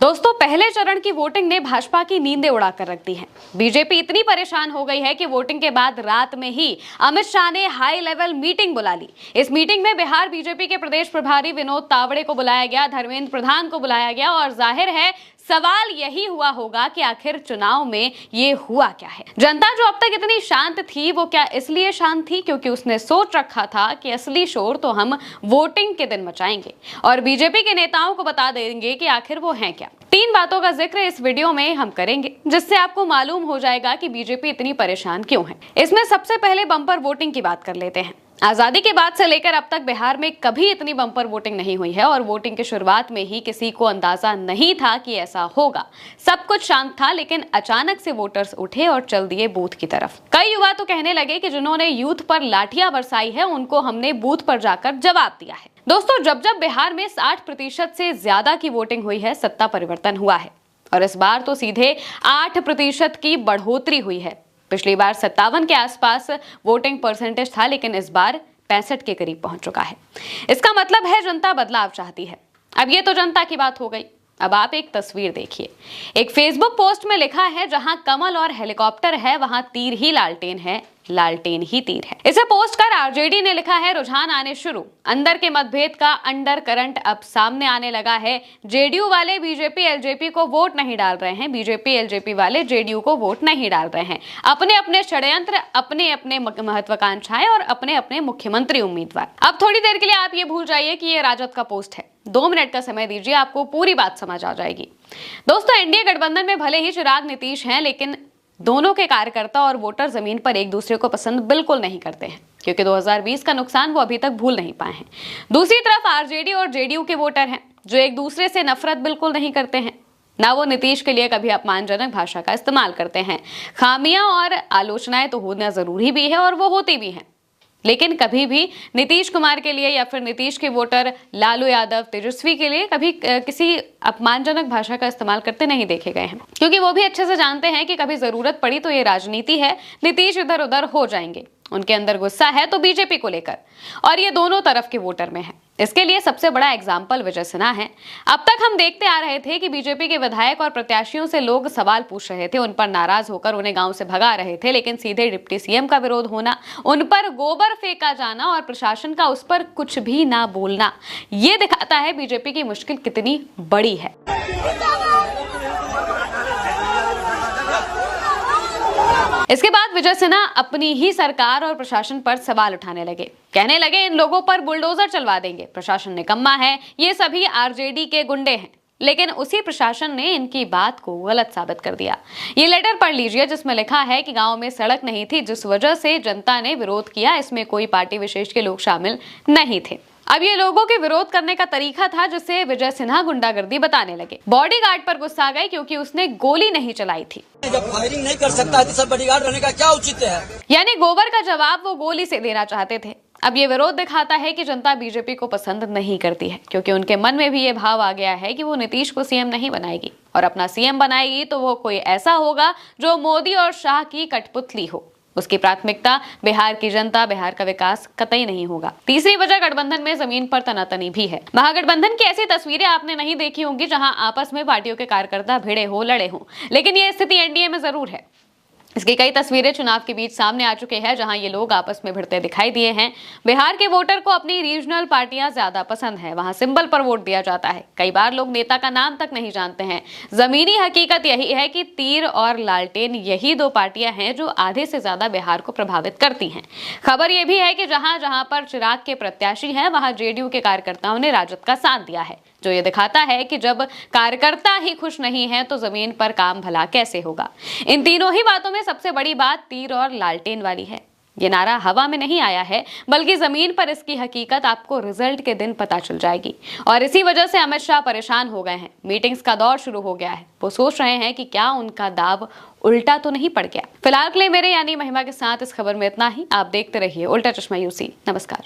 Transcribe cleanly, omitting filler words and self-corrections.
दोस्तों, पहले चरण की वोटिंग ने भाजपा की नींदें उड़ाकर रख दी हैं। बीजेपी इतनी परेशान हो गई है कि वोटिंग के बाद रात में ही अमित शाह ने हाई लेवल मीटिंग बुला ली। इस मीटिंग में बिहार बीजेपी के प्रदेश प्रभारी विनोद तावड़े को बुलाया गया, धर्मेंद्र प्रधान को बुलाया गया और जाहिर है सवाल यही हुआ होगा कि आखिर चुनाव में ये हुआ क्या है। जनता जो अब तक इतनी शांत थी, वो क्या इसलिए शांत थी क्योंकि उसने सोच रखा था कि असली शोर तो हम वोटिंग के दिन मचाएंगे और बीजेपी के नेताओं को बता देंगे कि आखिर वो हैं क्या। 3 बातों का जिक्र इस वीडियो में हम करेंगे, जिससे आपको मालूम हो जाएगा कि बीजेपी इतनी परेशान क्यों है। इसमें सबसे पहले बम्पर वोटिंग की बात कर लेते हैं। आजादी के बाद से लेकर अब तक बिहार में कभी इतनी बम्पर वोटिंग नहीं हुई है और वोटिंग की शुरुआत में ही किसी को अंदाजा नहीं था कि ऐसा होगा। सब कुछ शांत था, लेकिन अचानक से वोटर्स उठे और चल दिए बूथ की तरफ। कई युवा तो कहने लगे कि जिन्होंने यूथ पर लाठियां बरसाई है उनको हमने बूथ पर जाकर जवाब दिया है। दोस्तों, जब जब बिहार में 60% से ज्यादा की वोटिंग हुई है, सत्ता परिवर्तन हुआ है और इस बार तो सीधे 8% की बढ़ोतरी हुई है। पिछली बार 57 के आसपास वोटिंग परसेंटेज था, लेकिन इस बार 65 के करीब पहुंच चुका है। इसका मतलब है जनता बदलाव चाहती है। अब ये तो जनता की बात हो गई। अब आप एक तस्वीर देखिए। एक फेसबुक पोस्ट में लिखा है, जहां कमल और हेलीकॉप्टर है वहां तीर ही लालटेन है, लालटेन ही तीर है। इसे पोस्ट कर आरजेडी ने लिखा है, रुझान आने शुरू, अंदर के मतभेद का अंडर करंट अब सामने आने लगा है। जेडीयू वाले बीजेपी एलजेपी को वोट नहीं डाल रहे हैं, बीजेपी एलजेपी वाले जेडीयू को वोट नहीं डाल रहे हैं। अपने अपने षड्यंत्र, अपने अपने महत्वाकांक्षाएं और अपने अपने मुख्यमंत्री उम्मीदवार। अब थोड़ी देर के लिए आप ये भूल जाइए कि ये राजद का पोस्ट है। 2 मिनट का समय दीजिए, आपको पूरी बात समझ आ जाएगी। दोस्तों, एनडीए गठबंधन में भले ही चिराग नीतीश हैं, लेकिन दोनों के कार्यकर्ता और वोटर जमीन पर एक दूसरे को पसंद बिल्कुल नहीं करते हैं, क्योंकि 2020 का नुकसान वो अभी तक भूल नहीं पाए हैं। दूसरी तरफ आरजेडी और जेडीयू के वोटर हैं जो एक दूसरे से नफरत बिल्कुल नहीं करते हैं, ना वो नीतीश के लिए कभी अपमानजनक भाषा का इस्तेमाल करते हैं। खामियां और आलोचनाएं तो होना जरूरी भी है और वो होती भी हैं, लेकिन कभी भी नीतीश कुमार के लिए या फिर नीतीश के वोटर लालू यादव, तेजस्वी के लिए कभी किसी अपमानजनक भाषा का इस्तेमाल करते नहीं देखे गए हैं, क्योंकि वो भी अच्छे से जानते हैं कि कभी जरूरत पड़ी तो ये राजनीति है, नीतीश इधर उधर हो जाएंगे। उनके अंदर गुस्सा है तो बीजेपी को लेकर, और ये दोनों तरफ के वोटर में है। इसके लिए सबसे बड़ा एग्जाम्पल विजय सिन्हा है। अब तक हम देखते आ रहे थे कि बीजेपी के विधायक और प्रत्याशियों से लोग सवाल पूछ रहे थे, उन पर नाराज होकर उन्हें गांव से भगा रहे थे, लेकिन सीधे डिप्टी सीएम का विरोध होना, उन पर गोबर फेंका जाना और प्रशासन का उस पर कुछ भी ना बोलना, ये दिखाता है बीजेपी की मुश्किल कितनी बड़ी है। इसके बाद विजय सिन्हा अपनी ही सरकार और प्रशासन पर सवाल उठाने लगे। कहने लगे, इन लोगों पर बुलडोजर चलवा देंगे, प्रशासन निकम्मा है, ये सभी आरजेडी के गुंडे हैं। लेकिन उसी प्रशासन ने इनकी बात को गलत साबित कर दिया। ये लेटर पढ़ लीजिए, जिसमें लिखा है कि गांव में सड़क नहीं थी, जिस वजह से जनता ने विरोध किया। इसमें कोई पार्टी विशेष के लोग शामिल नहीं थे। अब ये लोगों के विरोध करने का तरीका था, जिसे विजय सिन्हा गुंडागर्दी बताने लगे। बॉडीगार्ड पर गुस्सा आ गए क्योंकि उसने गोली नहीं चलाई थी। जब फायरिंग नहीं कर सकता है तो सब बॉडीगार्ड रहने का क्या उचित है? यानी गोबर का जवाब वो गोली से देना चाहते थे। अब ये विरोध दिखाता है कि जनता बीजेपी को पसंद नहीं करती है, क्योंकि उनके मन में भी ये भाव आ गया है कि वो नीतीश को सीएम नहीं बनाएगी, और अपना सीएम बनाएगी तो वो कोई ऐसा होगा जो मोदी और शाह की कठपुतली हो। उसकी प्राथमिकता बिहार की जनता, बिहार का विकास कतई नहीं होगा। तीसरी वजह, गठबंधन में जमीन पर तनातनी भी है। महागठबंधन की ऐसी तस्वीरें आपने नहीं देखी होंगी जहां आपस में पार्टियों के कार्यकर्ता भिड़े हो, लड़े हो, लेकिन ये स्थिति एनडीए में जरूर है। इसकी कई तस्वीरें चुनाव के बीच सामने आ चुके हैं, जहां ये लोग आपस में भिड़ते दिखाई दिए हैं। बिहार के वोटर को अपनी रीजनल पार्टियां ज्यादा पसंद है, वहां सिंबल पर वोट दिया जाता है। कई बार लोग नेता का नाम तक नहीं जानते हैं। जमीनी हकीकत यही है कि तीर और लालटेन यही 2 पार्टियां हैं जो आधे से ज्यादा बिहार को प्रभावित करती हैं। खबर यह भी है कि जहां जहां पर चिराग के प्रत्याशी हैं, वहां जेडीयू के कार्यकर्ताओं ने राजद का साथ दिया है, जो ये दिखाता है कि जब कार्यकर्ता ही खुश नहीं है तो जमीन पर काम भला कैसे होगा। इन तीनों ही बातों में सबसे बड़ी बात तीर और लालटेन वाली है। ये नारा हवा में नहीं आया है, बल्कि जमीन पर इसकी हकीकत आपको रिजल्ट के दिन पता चल जाएगी। और इसी वजह से अमित शाह परेशान हो गए हैं। मीटिंग्स का दौर शुरू हो गया है। वो सोच रहे हैं कि क्या उनका दाव उल्टा तो नहीं पड़ गया। फिलहाल के लिए मेरे यानी महिमा के साथ इस खबर में इतना ही। आप देखते रहिए उल्टा चश्मा यूसी। नमस्कार।